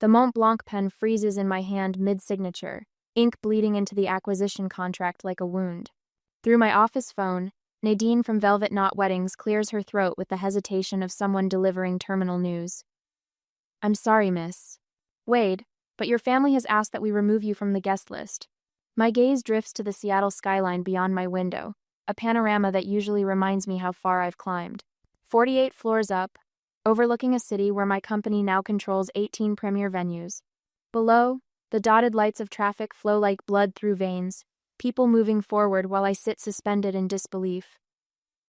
The Mont Blanc pen freezes in my hand mid-signature, ink bleeding into the acquisition contract like a wound. Through my office phone, Nadine from Velvet Knot Weddings clears her throat with the hesitation of someone delivering terminal news. I'm sorry, Miss Wade, but your family has asked that we remove you from the guest list. My gaze drifts to the Seattle skyline beyond my window, a panorama that usually reminds me how far I've climbed. 48 floors up, overlooking a city where my company now controls 18 premier venues. Below, the dotted lights of traffic flow like blood through veins, people moving forward while I sit suspended in disbelief.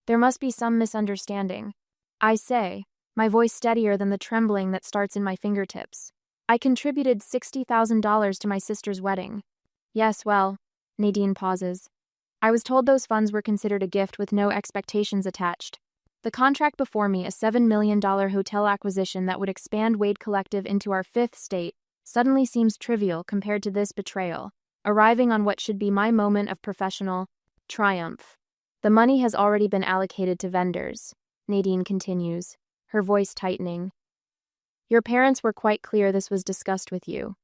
There must be some misunderstanding. I say, my voice steadier than the trembling that starts in my fingertips. I contributed $60,000 to my sister's wedding. Yes, well, Nadine pauses. I was told those funds were considered a gift with no expectations attached. The contract before me, a $7 million hotel acquisition that would expand Wade Collective into our fifth state, suddenly seems trivial compared to this betrayal, arriving on what should be my moment of professional triumph. The money has already been allocated to vendors, Nadine continues, her voice tightening. Your parents were quite clear this was discussed with you.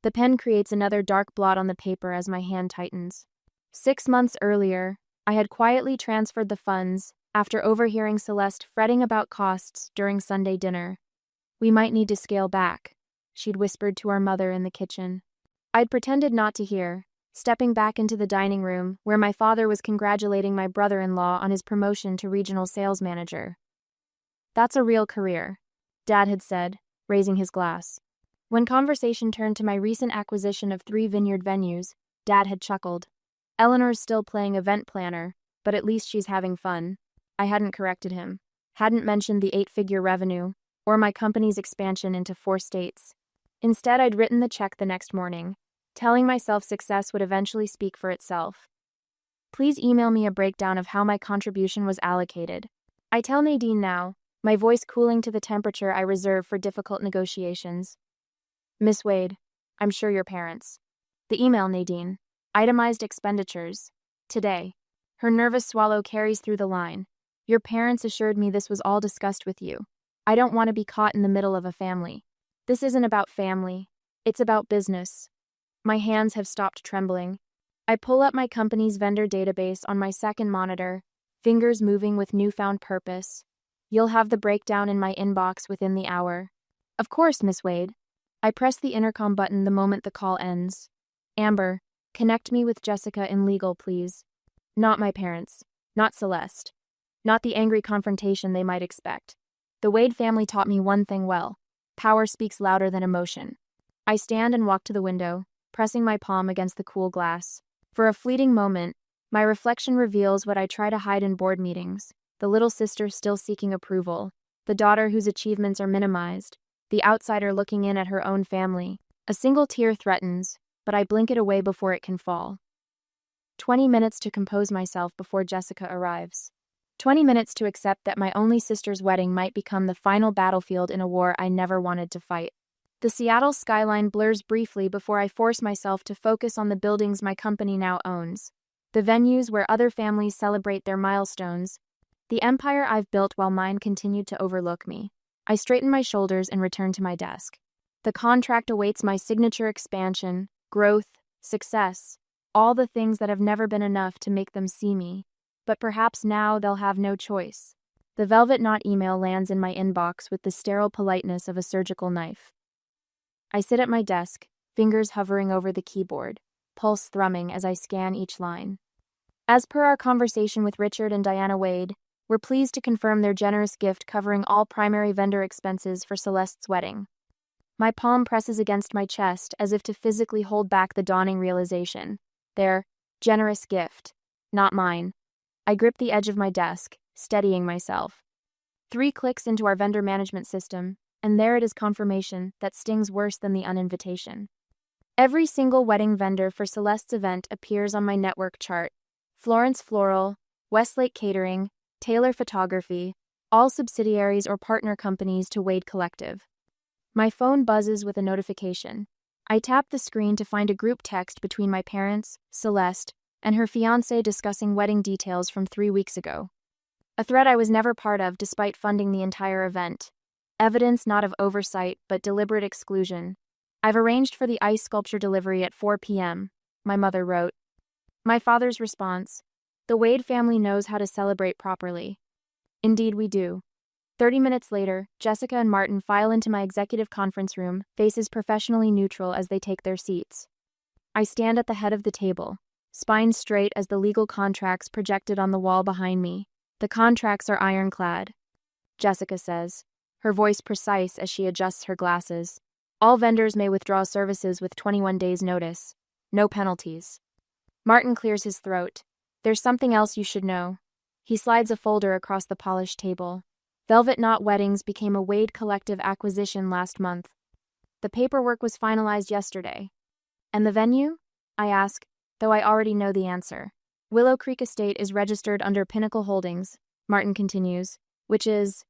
The pen creates another dark blot on the paper as my hand tightens. 6 months earlier, I had quietly transferred the funds after overhearing Celeste fretting about costs during Sunday dinner. We might need to scale back, she'd whispered to our mother in the kitchen. I'd pretended not to hear, stepping back into the dining room where my father was congratulating my brother-in-law on his promotion to regional sales manager. That's a real career, Dad had said, raising his glass. When conversation turned to my recent acquisition of 3 vineyard venues, Dad had chuckled. Eleanor's still playing event planner, but at least she's having fun. I hadn't corrected him, hadn't mentioned the 8-figure revenue, or my company's expansion into 4 states. Instead, I'd written the check the next morning, telling myself success would eventually speak for itself. Please email me a breakdown of how my contribution was allocated. I tell Nadine now, my voice cooling to the temperature I reserve for difficult negotiations. Miss Wade, I'm sure your parents. The email, Nadine. Itemized expenditures. Today. Her nervous swallow carries through the line. Your parents assured me this was all discussed with you. I don't want to be caught in the middle of a family. This isn't about family. It's about business. My hands have stopped trembling. I pull up my company's vendor database on my second monitor, fingers moving with newfound purpose. You'll have the breakdown in my inbox within the hour. Of course, Miss Wade. I press the intercom button the moment the call ends. Amber, connect me with Jessica in legal, please. Not my parents. Not Celeste. Not the angry confrontation they might expect. The Wade family taught me one thing well. Power speaks louder than emotion. I stand and walk to the window, pressing my palm against the cool glass. For a fleeting moment, my reflection reveals what I try to hide in board meetings. The little sister still seeking approval. The daughter whose achievements are minimized. The outsider looking in at her own family. A single tear threatens, but I blink it away before it can fall. 20 minutes to compose myself before Jessica arrives. 20 minutes to accept that my only sister's wedding might become the final battlefield in a war I never wanted to fight. The Seattle skyline blurs briefly before I force myself to focus on the buildings my company now owns. The venues where other families celebrate their milestones. The empire I've built while mine continued to overlook me. I straighten my shoulders and return to my desk. The contract awaits my signature expansion, growth, success, all the things that have never been enough to make them see me. But perhaps now they'll have no choice. The Velvet Knot email lands in my inbox with the sterile politeness of a surgical knife. I sit at my desk, fingers hovering over the keyboard, pulse thrumming as I scan each line. As per our conversation with Richard and Diana Wade, we're pleased to confirm their generous gift covering all primary vendor expenses for Celeste's wedding. My palm presses against my chest as if to physically hold back the dawning realization. Their generous gift, not mine. I grip the edge of my desk, steadying myself. 3 clicks into our vendor management system, and there it is, confirmation that stings worse than the uninvitation. Every single wedding vendor for Celeste's event appears on my network chart. Florence Floral, Westlake Catering, Taylor Photography, all subsidiaries or partner companies to Wade Collective. My phone buzzes with a notification. I tap the screen to find a group text between my parents, Celeste, and her fiancé discussing wedding details from 3 weeks ago. A thread I was never part of despite funding the entire event. Evidence not of oversight but deliberate exclusion. I've arranged for the ice sculpture delivery at 4 p.m., my mother wrote. My father's response: the Wade family knows how to celebrate properly. Indeed we do. 30 minutes later, Jessica and Martin file into my executive conference room, faces professionally neutral as they take their seats. I stand at the head of the table, spine straight as the legal contracts projected on the wall behind me. The contracts are ironclad, Jessica says, her voice precise as she adjusts her glasses. All vendors may withdraw services with 21 days' notice. No penalties. Martin clears his throat. There's something else you should know. He slides a folder across the polished table. Velvet Knot Weddings became a Wade Collective acquisition last month. The paperwork was finalized yesterday. And the venue? I ask, though I already know the answer. Willow Creek Estate is registered under Pinnacle Holdings, Martin continues, which is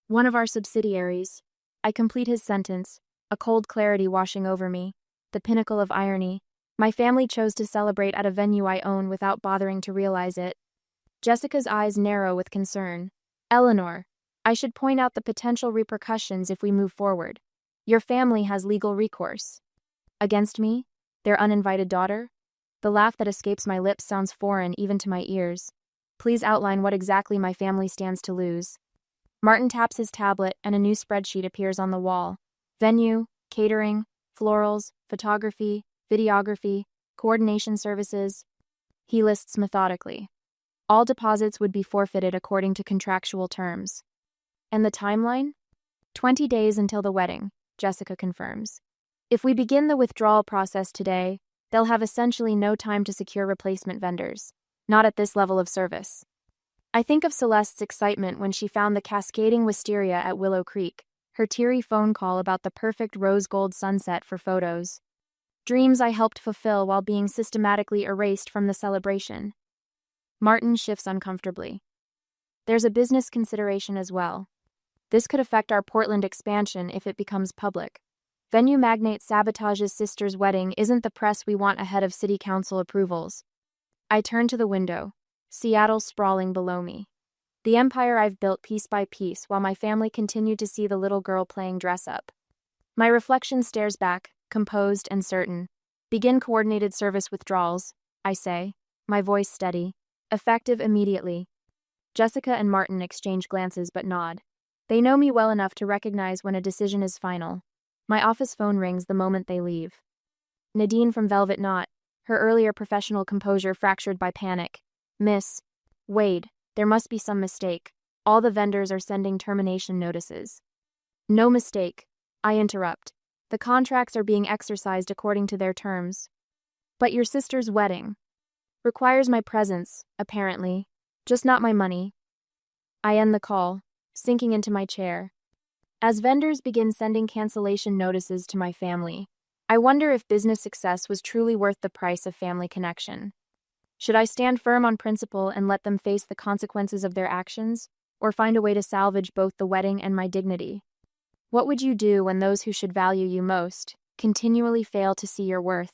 one of our subsidiaries. I complete his sentence, a cold clarity washing over me, the pinnacle of irony. My family chose to celebrate at a venue I own without bothering to realize it. Jessica's eyes narrow with concern. Eleanor, I should point out the potential repercussions if we move forward. Your family has legal recourse. Against me? Their uninvited daughter? The laugh that escapes my lips sounds foreign even to my ears. Please outline what exactly my family stands to lose. Martin taps his tablet and a new spreadsheet appears on the wall. Venue, catering, florals, photography, videography, coordination services. He lists methodically. All deposits would be forfeited according to contractual terms. And the timeline? 20 days until the wedding, Jessica confirms. If we begin the withdrawal process today, they'll have essentially no time to secure replacement vendors. Not at this level of service. I think of Celeste's excitement when she found the cascading wisteria at Willow Creek, her teary phone call about the perfect rose gold sunset for photos. Dreams I helped fulfill while being systematically erased from the celebration. Martin shifts uncomfortably. There's a business consideration as well. This could affect our Portland expansion if it becomes public. Venue magnate sabotages sister's wedding isn't the press we want ahead of city council approvals. I turn to the window, Seattle sprawling below me. The empire I've built piece by piece while my family continued to see the little girl playing dress-up. My reflection stares back, composed and certain. Begin coordinated service withdrawals, I say, my voice steady. Effective immediately. Jessica and Martin exchange glances but nod. They know me well enough to recognize when a decision is final. My office phone rings the moment they leave. Nadine from Velvet Knot, her earlier professional composure fractured by panic. Miss Wade, there must be some mistake. All the vendors are sending termination notices. No mistake, I interrupt. The contracts are being exercised according to their terms. But your sister's wedding requires my presence, apparently, just not my money. I end the call, sinking into my chair. As vendors begin sending cancellation notices to my family, I wonder if business success was truly worth the price of family connection. Should I stand firm on principle and let them face the consequences of their actions, or find a way to salvage both the wedding and my dignity? What would you do when those who should value you most continually fail to see your worth?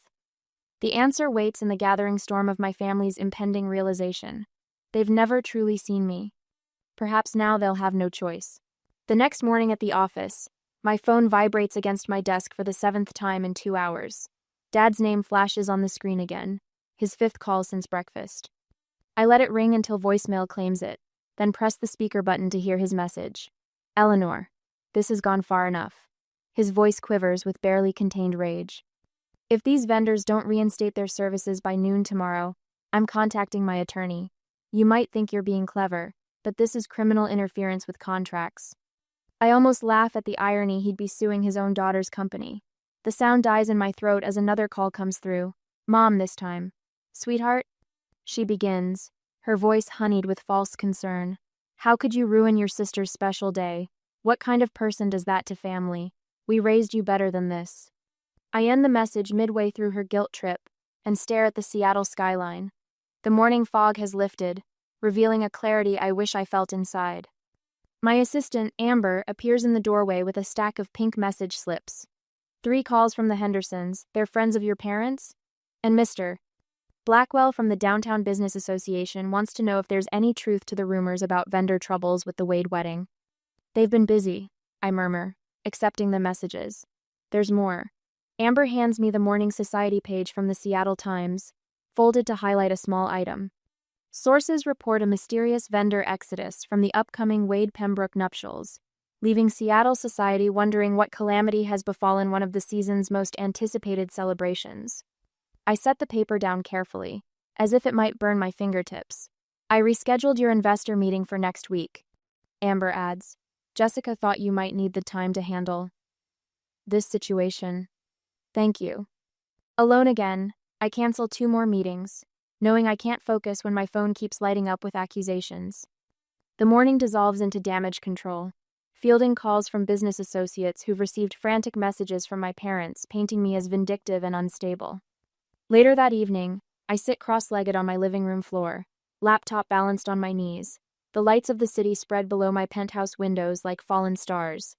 The answer waits in the gathering storm of my family's impending realization. They've never truly seen me. Perhaps now they'll have no choice. The next morning at the office, my phone vibrates against my desk for the 7th time in 2 hours. Dad's name flashes on the screen again, his 5th call since breakfast. I let it ring until voicemail claims it, then press the speaker button to hear his message. Eleanor, this has gone far enough. His voice quivers with barely contained rage. If these vendors don't reinstate their services by noon tomorrow, I'm contacting my attorney. You might think you're being clever, but this is criminal interference with contracts. I almost laugh at the irony he'd be suing his own daughter's company. The sound dies in my throat as another call comes through. Mom this time. Sweetheart? She begins, her voice honeyed with false concern. How could you ruin your sister's special day? What kind of person does that to family? We raised you better than this. I end the message midway through her guilt trip and stare at the Seattle skyline. The morning fog has lifted, revealing a clarity I wish I felt inside. My assistant, Amber, appears in the doorway with a stack of pink message slips. 3 calls from the Hendersons, they're friends of your parents? And Mr. Blackwell from the Downtown Business Association wants to know if there's any truth to the rumors about vendor troubles with the Wade wedding. They've been busy, I murmur, accepting the messages. There's more. Amber hands me the Morning Society page from the Seattle Times, folded to highlight a small item. Sources report a mysterious vendor exodus from the upcoming Wade-Pembroke nuptials, leaving Seattle society wondering what calamity has befallen one of the season's most anticipated celebrations. I set the paper down carefully, as if it might burn my fingertips. I rescheduled your investor meeting for next week. Amber adds, Jessica thought you might need the time to handle this situation. Thank you. Alone again, I cancel 2 more meetings, knowing I can't focus when my phone keeps lighting up with accusations. The morning dissolves into damage control, fielding calls from business associates who've received frantic messages from my parents painting me as vindictive and unstable. Later that evening, I sit cross-legged on my living room floor, laptop balanced on my knees, the lights of the city spread below my penthouse windows like fallen stars.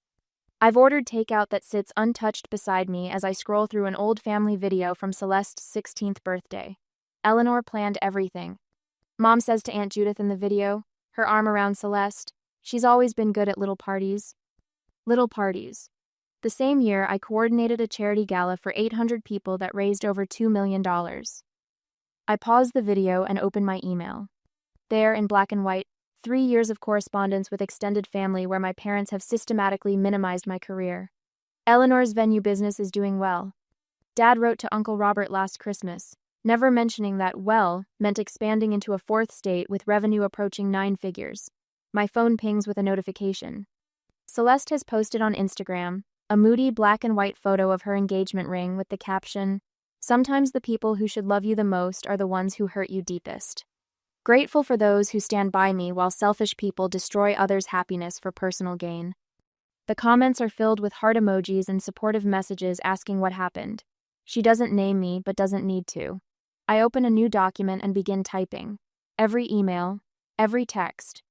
I've ordered takeout that sits untouched beside me as I scroll through an old family video from Celeste's 16th birthday. Eleanor planned everything. Mom says to Aunt Judith in the video, her arm around Celeste, she's always been good at little parties. Little parties. The same year, I coordinated a charity gala for 800 people that raised over $2 million. I paused the video and opened my email. There, in black and white, 3 years of correspondence with extended family where my parents have systematically minimized my career. Eleanor's venue business is doing well. Dad wrote to Uncle Robert last Christmas, never mentioning that well meant expanding into a 4th state with revenue approaching 9 figures. My phone pings with a notification. Celeste has posted on Instagram a moody black and white photo of her engagement ring with the caption, "Sometimes the people who should love you the most are the ones who hurt you deepest. Grateful for those who stand by me while selfish people destroy others' happiness for personal gain." The comments are filled with heart emojis and supportive messages asking what happened. She doesn't name me but doesn't need to. I open a new document and begin typing. Every email, every text,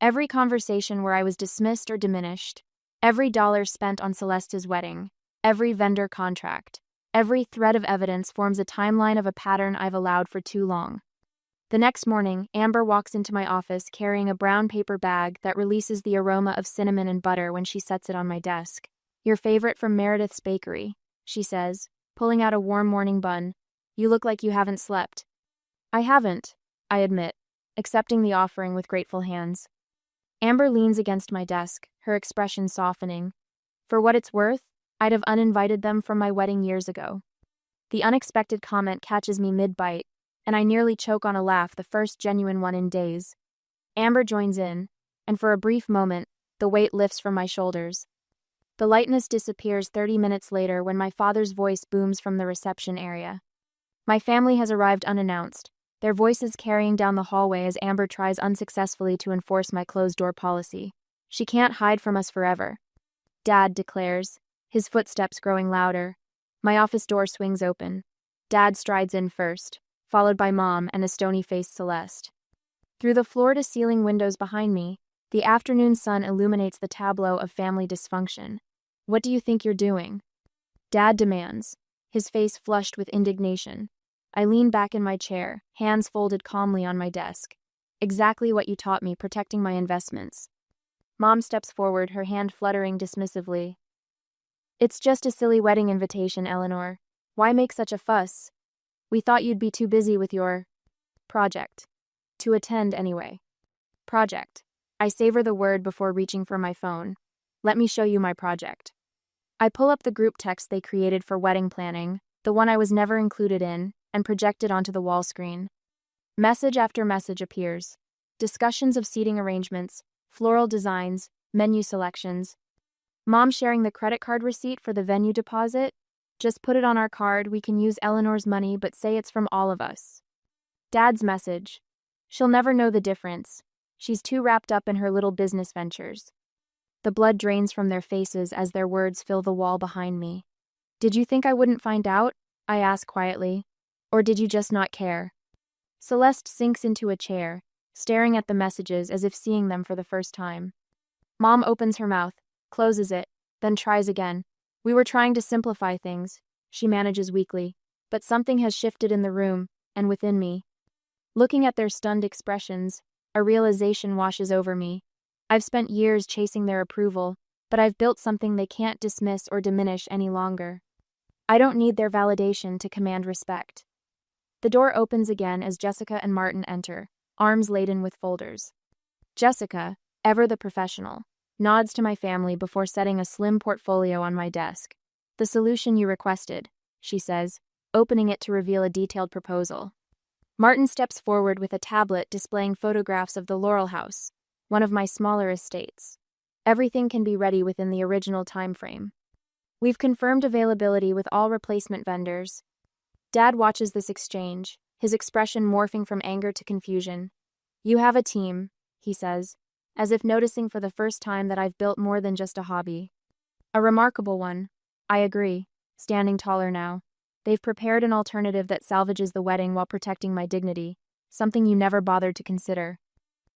every conversation where I was dismissed or diminished, every dollar spent on Celeste's wedding, every vendor contract, every thread of evidence forms a timeline of a pattern I've allowed for too long. The next morning, Amber walks into my office carrying a brown paper bag that releases the aroma of cinnamon and butter when she sets it on my desk. "Your favorite from Meredith's Bakery," she says, pulling out a warm morning bun. "You look like you haven't slept." "I haven't," I admit, accepting the offering with grateful hands. Amber leans against my desk, her expression softening. For what it's worth, I'd have uninvited them from my wedding years ago. The unexpected comment catches me mid-bite, and I nearly choke on a laugh, the first genuine one in days. Amber joins in, and for a brief moment, the weight lifts from my shoulders. The lightness disappears 30 minutes later when my father's voice booms from the reception area. My family has arrived unannounced, their voices carrying down the hallway as Amber tries unsuccessfully to enforce my closed-door policy. She can't hide from us forever. Dad declares, his footsteps growing louder. My office door swings open. Dad strides in first, followed by Mom and a stony-faced Celeste. Through the floor-to-ceiling windows behind me, the afternoon sun illuminates the tableau of family dysfunction. "What do you think you're doing?" Dad demands, his face flushed with indignation. I lean back in my chair, hands folded calmly on my desk. "Exactly what you taught me, protecting my investments." Mom steps forward, her hand fluttering dismissively. "It's just a silly wedding invitation, Eleanor. Why make such a fuss? We thought you'd be too busy with your project to attend anyway." Project. I savor the word before reaching for my phone. "Let me show you my project." I pull up the group text they created for wedding planning, the one I was never included in, and project it onto the wall screen. Message after message appears. Discussions of seating arrangements, floral designs, menu selections. Mom sharing the credit card receipt for the venue deposit. "Just put it on our card, we can use Eleanor's money but say it's from all of us." Dad's message. "She'll never know the difference. She's too wrapped up in her little business ventures." The blood drains from their faces as their words fill the wall behind me. "Did you think I wouldn't find out?" I ask quietly. "Or did you just not care?" Celeste sinks into a chair, staring at the messages as if seeing them for the first time. Mom opens her mouth, closes it, then tries again. "We were trying to simplify things," she manages weakly, "but something has shifted in the room, and within me." Looking at their stunned expressions, a realization washes over me. I've spent years chasing their approval, but I've built something they can't dismiss or diminish any longer. I don't need their validation to command respect. The door opens again as Jessica and Martin enter, arms laden with folders. Jessica, ever the professional, nods to my family before setting a slim portfolio on my desk. The solution you requested, she says, opening it to reveal a detailed proposal. Martin steps forward with a tablet displaying photographs of the Laurel House, one of my smaller estates. Everything can be ready within the original time frame. We've confirmed availability with all replacement vendors. Dad watches this exchange, his expression morphing from anger to confusion. You have a team, he says, as if noticing for the first time that I've built more than just a hobby. A remarkable one. I agree, standing taller now. They've prepared an alternative that salvages the wedding while protecting my dignity, something you never bothered to consider.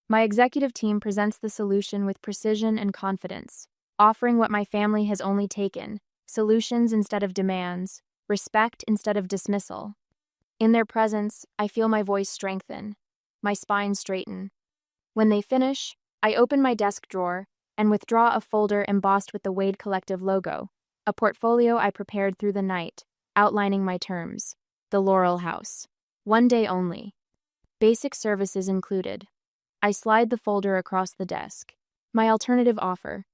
My executive team presents the solution with precision and confidence, offering what my family has only taken, solutions instead of demands, respect instead of dismissal. In their presence, I feel my voice strengthen, my spine straighten. When they finish, I open my desk drawer and withdraw a folder embossed with the Wade Collective logo, a portfolio I prepared through the night, outlining my terms. The Laurel House. 1 day only. Basic services included. I slide the folder across the desk. My alternative offer.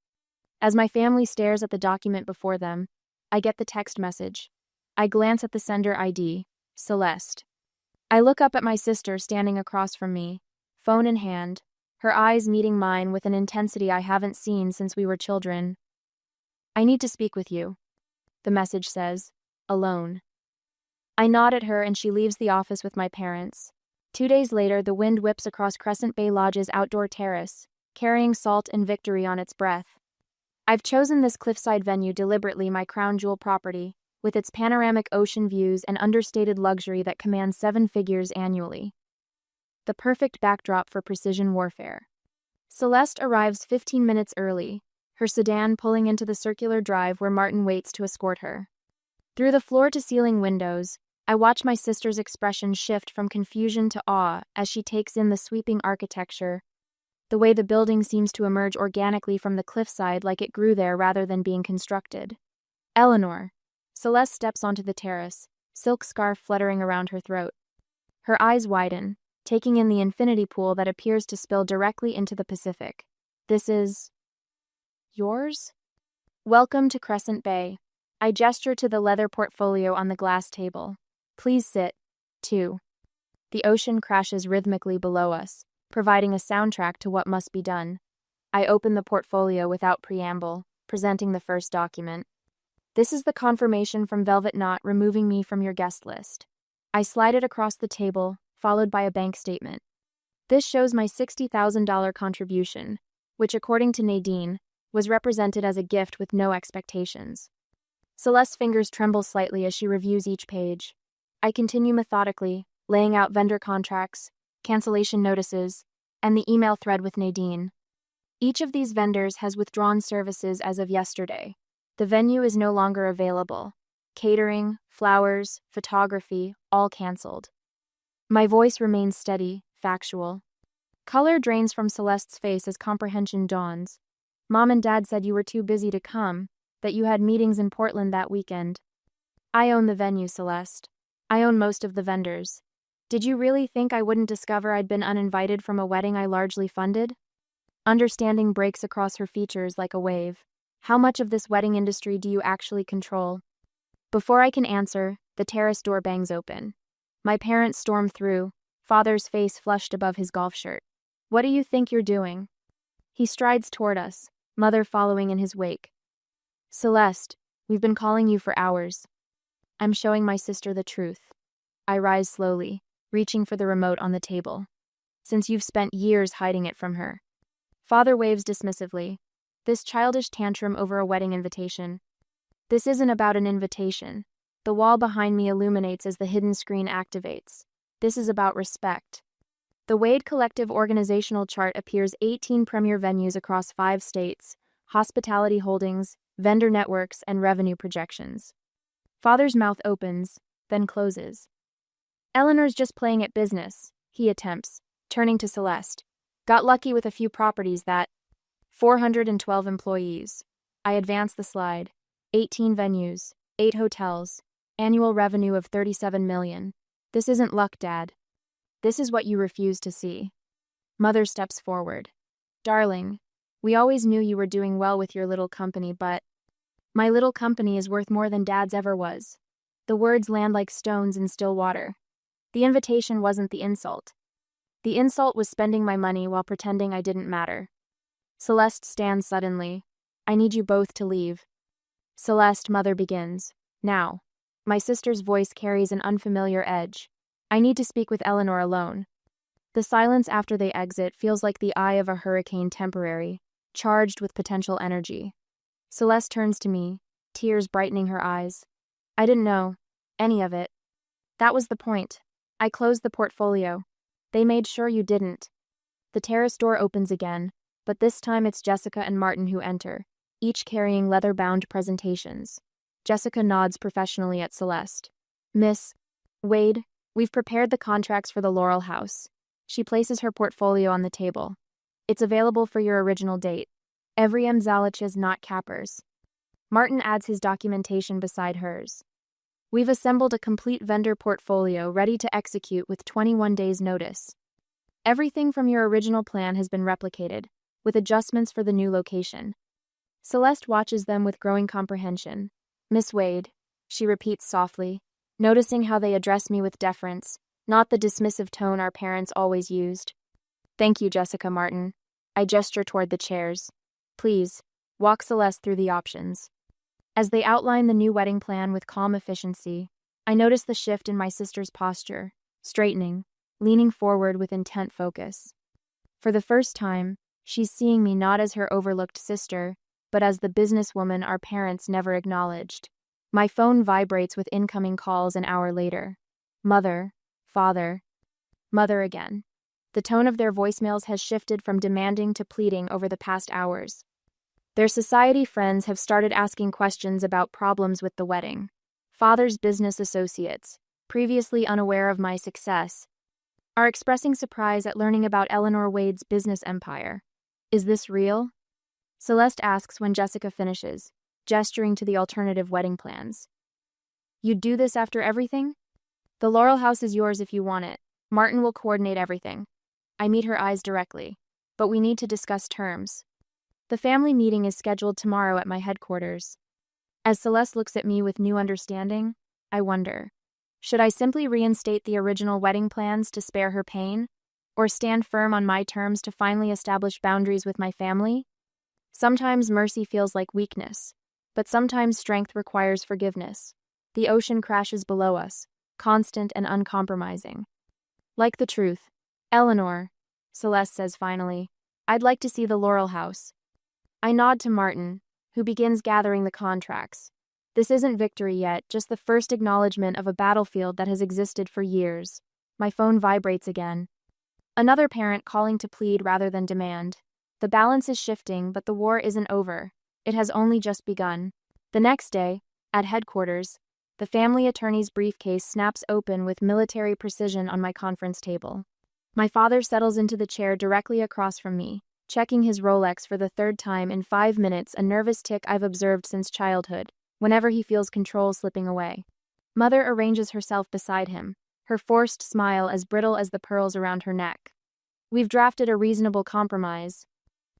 As my family stares at the document before them, I get the text message. I glance at the sender ID, Celeste. I look up at my sister standing across from me, phone in hand, her eyes meeting mine with an intensity I haven't seen since we were children. I need to speak with you, the message says, alone. I nod at her and she leaves the office with my parents. 2 days later, the wind whips across Crescent Bay Lodge's outdoor terrace, carrying salt and victory on its breath. I've chosen this cliffside venue deliberately, my crown jewel property, with its panoramic ocean views and understated luxury that commands 7 figures annually. The perfect backdrop for precision warfare. Celeste arrives 15 minutes early, her sedan pulling into the circular drive where Martin waits to escort her. Through the floor-to-ceiling windows, I watch my sister's expression shift from confusion to awe as she takes in the sweeping architecture, the way the building seems to emerge organically from the cliffside like it grew there rather than being constructed. Eleanor. Celeste steps onto the terrace, silk scarf fluttering around her throat. Her eyes widen, taking in the infinity pool that appears to spill directly into the Pacific. This is... yours? Welcome to Crescent Bay. I gesture to the leather portfolio on the glass table. Please sit, too. The ocean crashes rhythmically below us, providing a soundtrack to what must be done. I open the portfolio without preamble, presenting the first document. This is the confirmation from Velvet Knot removing me from your guest list. I slide it across the table, followed by a bank statement. This shows my $60,000 contribution, which according to Nadine, was represented as a gift with no expectations. Celeste's fingers tremble slightly as she reviews each page. I continue methodically, laying out vendor contracts, cancellation notices, and the email thread with Nadine. Each of these vendors has withdrawn services as of yesterday. The venue is no longer available. Catering, flowers, photography, all canceled. My voice remains steady, factual. Color drains from Celeste's face as comprehension dawns. Mom and Dad said you were too busy to come, that you had meetings in Portland that weekend. I own the venue, Celeste. I own most of the vendors. Did you really think I wouldn't discover I'd been uninvited from a wedding I largely funded? Understanding breaks across her features like a wave. How much of this wedding industry do you actually control? Before I can answer, the terrace door bangs open. My parents storm through, father's face flushed above his golf shirt. What do you think you're doing? He strides toward us, mother following in his wake. Celeste, we've been calling you for hours. I'm showing my sister the truth. I rise slowly, reaching for the remote on the table. Since you've spent years hiding it from her. Father waves dismissively. This childish tantrum over a wedding invitation. This isn't about an invitation. The wall behind me illuminates as the hidden screen activates. This is about respect. The Wade Collective organizational chart appears 18 premier venues across 5 states, hospitality holdings, vendor networks, and revenue projections. Father's mouth opens, then closes. Eleanor's just playing at business, he attempts, turning to Celeste. Got lucky with a few properties that... 412 employees. I advance the slide. 18 venues, 8 hotels, Annual revenue of 37 million. This isn't luck, Dad. This is what you refuse to see. Mother steps forward. Darling, we always knew you were doing well with your little company, but my little company is worth more than Dad's ever was. The words land like stones in still water. The invitation wasn't the insult. The insult was spending my money while pretending I didn't matter. Celeste stands suddenly. I need you both to leave. Celeste, Mother begins. Now. My sister's voice carries an unfamiliar edge. I need to speak with Eleanor alone. The silence after they exit feels like the eye of a hurricane, temporary, charged with potential energy. Celeste turns to me, tears brightening her eyes. I didn't know any of it. That was the point. I closed the portfolio. They made sure you didn't. The terrace door opens again, but this time it's Jessica and Martin who enter, each carrying leather-bound presentations. Jessica nods professionally at Celeste. Miss Wade, we've prepared the contracts for the Laurel House. She places her portfolio on the table. It's available for your original date. Every Zalich's not cappers. Martin adds his documentation beside hers. We've assembled a complete vendor portfolio ready to execute with 21 days' notice. Everything from your original plan has been replicated, with adjustments for the new location. Celeste watches them with growing comprehension. Miss Wade, she repeats softly, noticing how they address me with deference, not the dismissive tone our parents always used. Thank you, Jessica, Martin. I gesture toward the chairs. Please, walk Celeste through the options. As they outline the new wedding plan with calm efficiency, I notice the shift in my sister's posture, straightening, leaning forward with intent focus. For the first time, she's seeing me not as her overlooked sister, but as the businesswoman our parents never acknowledged. My phone vibrates with incoming calls an hour later. Mother, father, mother again. The tone of their voicemails has shifted from demanding to pleading over the past hours. Their society friends have started asking questions about problems with the wedding. Father's business associates, previously unaware of my success, are expressing surprise at learning about Eleanor Wade's business empire. Is this real? Celeste asks when Jessica finishes, gesturing to the alternative wedding plans. You'd do this after everything? The Laurel House is yours if you want it. Martin will coordinate everything. I meet her eyes directly, but we need to discuss terms. The family meeting is scheduled tomorrow at my headquarters. As Celeste looks at me with new understanding, I wonder, should I simply reinstate the original wedding plans to spare her pain, or stand firm on my terms to finally establish boundaries with my family? Sometimes mercy feels like weakness, but sometimes strength requires forgiveness. The ocean crashes below us, constant and uncompromising. Like the truth. Eleanor, Celeste says finally, I'd like to see the Laurel House. I nod to Martin, who begins gathering the contracts. This isn't victory yet, just the first acknowledgement of a battlefield that has existed for years. My phone vibrates again. Another parent calling to plead rather than demand. The balance is shifting, but the war isn't over. It has only just begun. The next day, at headquarters, the family attorney's briefcase snaps open with military precision on my conference table. My father settles into the chair directly across from me, checking his Rolex for the third time in 5 minutes, a nervous tick I've observed since childhood, whenever he feels control slipping away. Mother arranges herself beside him, her forced smile as brittle as the pearls around her neck. We've drafted a reasonable compromise,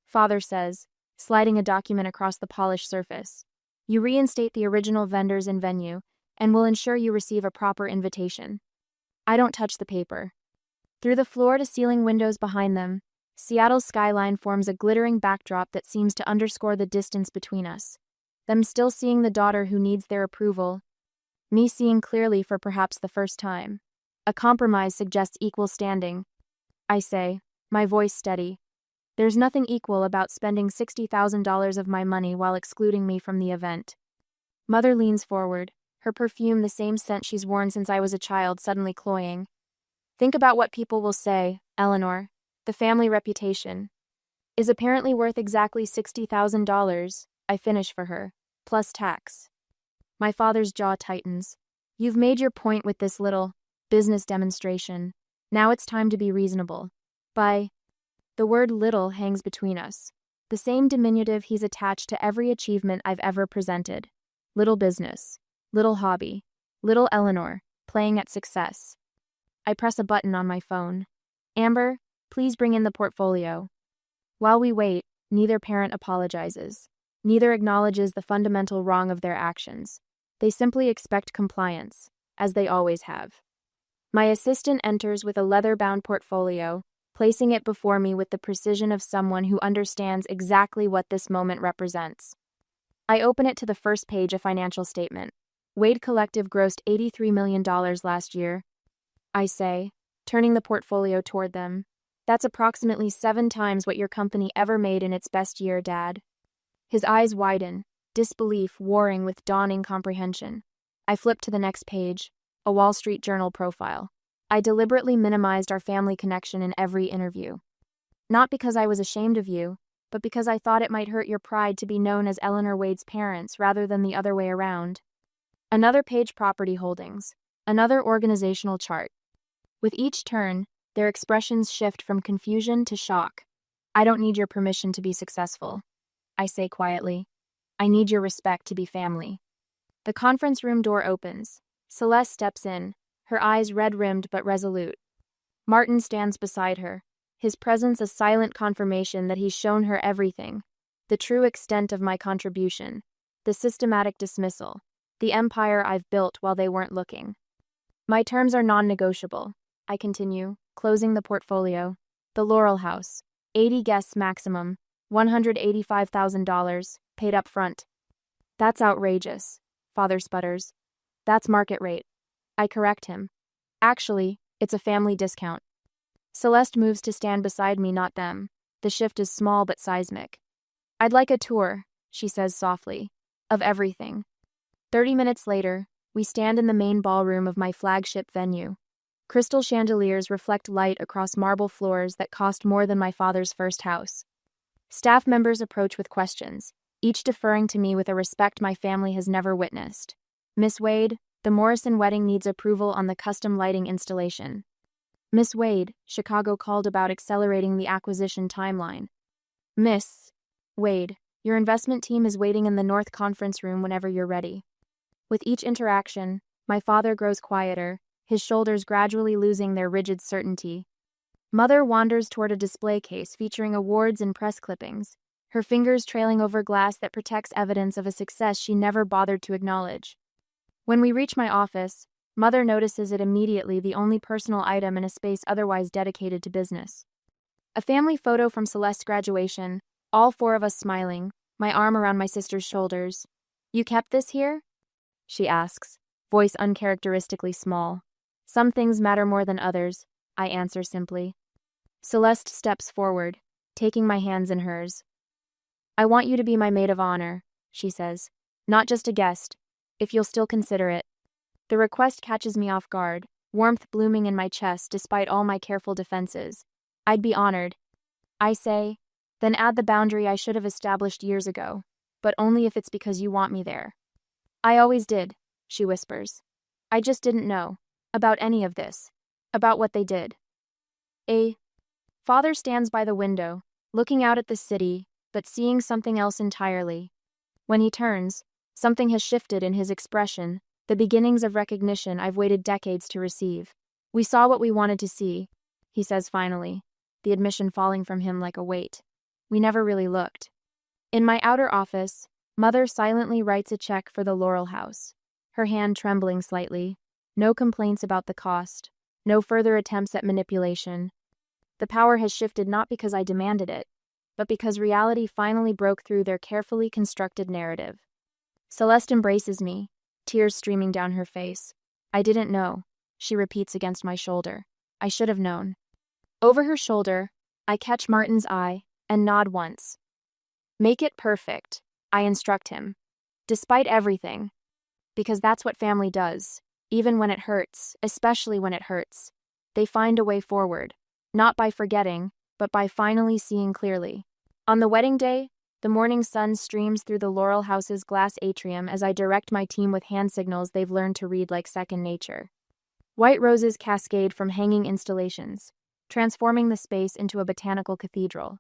Father says, sliding a document across the polished surface. You reinstate the original vendors and venue, and will ensure you receive a proper invitation. I don't touch the paper. Through the floor-to-ceiling windows behind them, Seattle's skyline forms a glittering backdrop that seems to underscore the distance between us. Them still seeing the daughter who needs their approval, me seeing clearly for perhaps the first time. A compromise suggests equal standing. I say, my voice steady. There's nothing equal about spending $60,000 of my money while excluding me from the event. Mother leans forward, her perfume the same scent she's worn since I was a child suddenly cloying. Think about what people will say, Eleanor. The family reputation is apparently worth exactly $60,000, I finish for her, plus tax. My father's jaw tightens. You've made your point with this little business demonstration. Now it's time to be reasonable. The word little hangs between us. The same diminutive he's attached to every achievement I've ever presented. Little business. Little hobby. Little Eleanor, playing at success. I press a button on my phone. Amber, please bring in the portfolio. While we wait, neither parent apologizes. Neither acknowledges the fundamental wrong of their actions. They simply expect compliance, as they always have. My assistant enters with a leather-bound portfolio, placing it before me with the precision of someone who understands exactly what this moment represents. I open it to the first page, a financial statement. Wade Collective grossed $83 million last year. I say, turning the portfolio toward them. That's approximately 7 times what your company ever made in its best year, Dad. His eyes widen, disbelief warring with dawning comprehension. I flip to the next page, a Wall Street Journal profile. I deliberately minimized our family connection in every interview. Not because I was ashamed of you, but because I thought it might hurt your pride to be known as Eleanor Wade's parents rather than the other way around. Another page, property holdings. Another organizational chart. With each turn, their expressions shift from confusion to shock. I don't need your permission to be successful, I say quietly. I need your respect to be family. The conference room door opens. Celeste steps in, her eyes red-rimmed but resolute. Martin stands beside her, his presence a silent confirmation that he's shown her everything, the true extent of my contribution, the systematic dismissal, the empire I've built while they weren't looking. My terms are non-negotiable, I continue, closing the portfolio. The Laurel House, 80 guests maximum, $185,000, paid up front. That's outrageous, Father sputters. That's market rate. I correct him. Actually, it's a family discount. Celeste moves to stand beside me, not them. The shift is small but seismic. I'd like a tour, she says softly, of everything. 30 minutes later, we stand in the main ballroom of my flagship venue. Crystal chandeliers reflect light across marble floors that cost more than my father's first house. Staff members approach with questions, each deferring to me with a respect my family has never witnessed. Miss Wade, the Morrison wedding needs approval on the custom lighting installation. Miss Wade, Chicago called about accelerating the acquisition timeline. Miss Wade, your investment team is waiting in the North Conference Room whenever you're ready. With each interaction, my father grows quieter, his shoulders gradually losing their rigid certainty. Mother wanders toward a display case featuring awards and press clippings, her fingers trailing over glass that protects evidence of a success she never bothered to acknowledge. When we reach my office, Mother notices it immediately, the only personal item in a space otherwise dedicated to business. A family photo from Celeste's graduation, all 4 of us smiling, my arm around my sister's shoulders. You kept this here? She asks, voice uncharacteristically small. Some things matter more than others, I answer simply. Celeste steps forward, taking my hands in hers. I want you to be my maid of honor, she says. Not just a guest, if you'll still consider it. The request catches me off guard, warmth blooming in my chest despite all my careful defenses. I'd be honored, I say, then add the boundary I should have established years ago, but only if it's because you want me there. I always did, she whispers. I just didn't know about any of this, about what they did. Father stands by the window, looking out at the city, but seeing something else entirely. When he turns, something has shifted in his expression, the beginnings of recognition I've waited decades to receive. We saw what we wanted to see, he says finally, the admission falling from him like a weight. We never really looked. In my outer office, Mother silently writes a check for the Laurel House, her hand trembling slightly. No complaints about the cost, no further attempts at manipulation. The power has shifted not because I demanded it, but because reality finally broke through their carefully constructed narrative. Celeste embraces me, tears streaming down her face. I didn't know, she repeats against my shoulder. I should have known. Over her shoulder, I catch Martin's eye and nod once. Make it perfect, I instruct him. Despite everything. Because that's what family does. Even when it hurts, especially when it hurts. They find a way forward. Not by forgetting, but by finally seeing clearly. On the wedding day, the morning sun streams through the Laurel House's glass atrium as I direct my team with hand signals they've learned to read like second nature. White roses cascade from hanging installations, transforming the space into a botanical cathedral.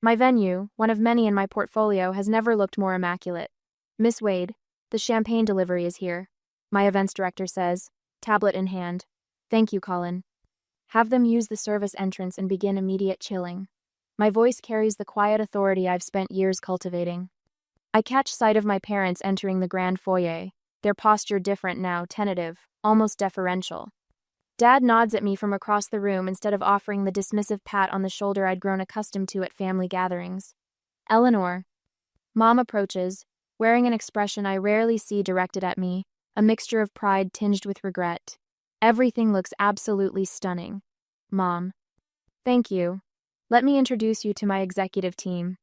My venue, one of many in my portfolio, has never looked more immaculate. Miss Wade, the champagne delivery is here. my events director says, tablet in hand. Thank you, Colin. Have them use the service entrance and begin immediate chilling. My voice carries the quiet authority I've spent years cultivating. I catch sight of my parents entering the grand foyer, their posture different now, tentative, almost deferential. Dad nods at me from across the room instead of offering the dismissive pat on the shoulder I'd grown accustomed to at family gatherings. Eleanor. Mom approaches, wearing an expression I rarely see directed at me, a mixture of pride tinged with regret. Everything looks absolutely stunning. Mom. Thank you. Let me introduce you to my executive team.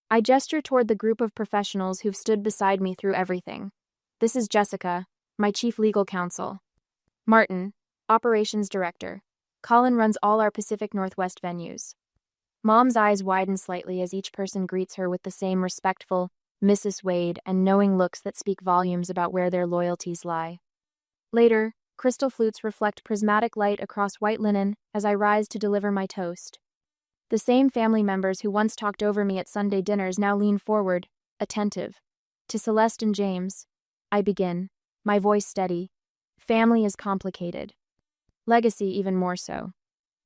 I gesture toward the group of professionals who've stood beside me through everything. This is Jessica, my chief legal counsel. Martin, operations director. Colin runs all our Pacific Northwest venues. Mom's eyes widen slightly as each person greets her with the same respectful, Mrs. Wade, and knowing looks that speak volumes about where their loyalties lie. Later, crystal flutes reflect prismatic light across white linen as I rise to deliver my toast. The same family members who once talked over me at Sunday dinners now lean forward, attentive. To Celeste and James, I begin, my voice steady. Family is complicated. Legacy even more so.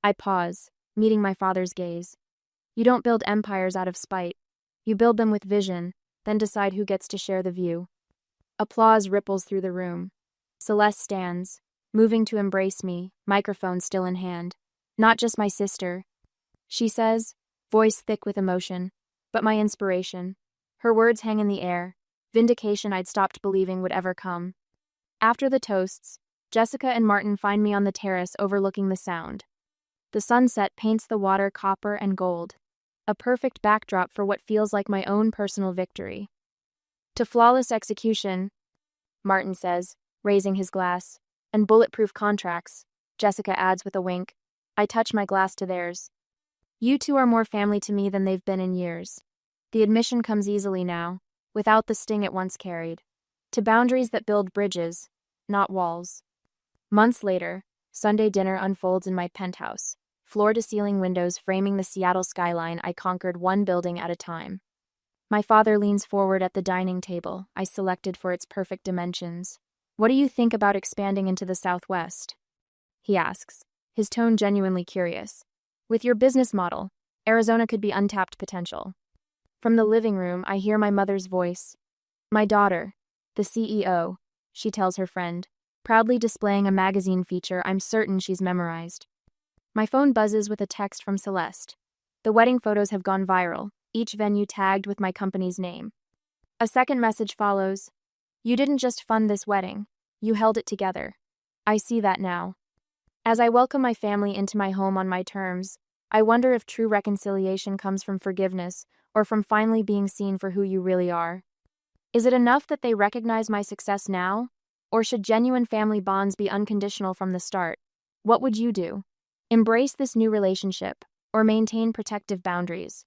I pause, meeting my father's gaze. You don't build empires out of spite. You build them with vision, then decide who gets to share the view. Applause ripples through the room. Celeste stands, moving to embrace me, microphone still in hand. Not just my sister, she says, voice thick with emotion, but my inspiration. Her words hang in the air, vindication I'd stopped believing would ever come. After the toasts, Jessica and Martin find me on the terrace overlooking the Sound. The sunset paints the water copper and gold, a perfect backdrop for what feels like my own personal victory. To flawless execution, Martin says, raising his glass, and bulletproof contracts, Jessica adds with a wink. I touch my glass to theirs. You two are more family to me than they've been in years. The admission comes easily now, without the sting it once carried. To boundaries that build bridges, not walls. Months later, Sunday dinner unfolds in my penthouse, floor-to-ceiling windows framing the Seattle skyline I conquered one building at a time. My father leans forward at the dining table I selected for its perfect dimensions. What do you think about expanding into the Southwest? He asks, his tone genuinely curious. With your business model, Arizona could be untapped potential. From the living room, I hear my mother's voice. My daughter, the CEO, she tells her friend, proudly displaying a magazine feature I'm certain she's memorized. My phone buzzes with a text from Celeste. The wedding photos have gone viral, each venue tagged with my company's name. A second message follows. You didn't just fund this wedding, you held it together. I see that now. As I welcome my family into my home on my terms, I wonder if true reconciliation comes from forgiveness or from finally being seen for who you really are. Is it enough that they recognize my success now? Or should genuine family bonds be unconditional from the start? What would you do? Embrace this new relationship, or maintain protective boundaries?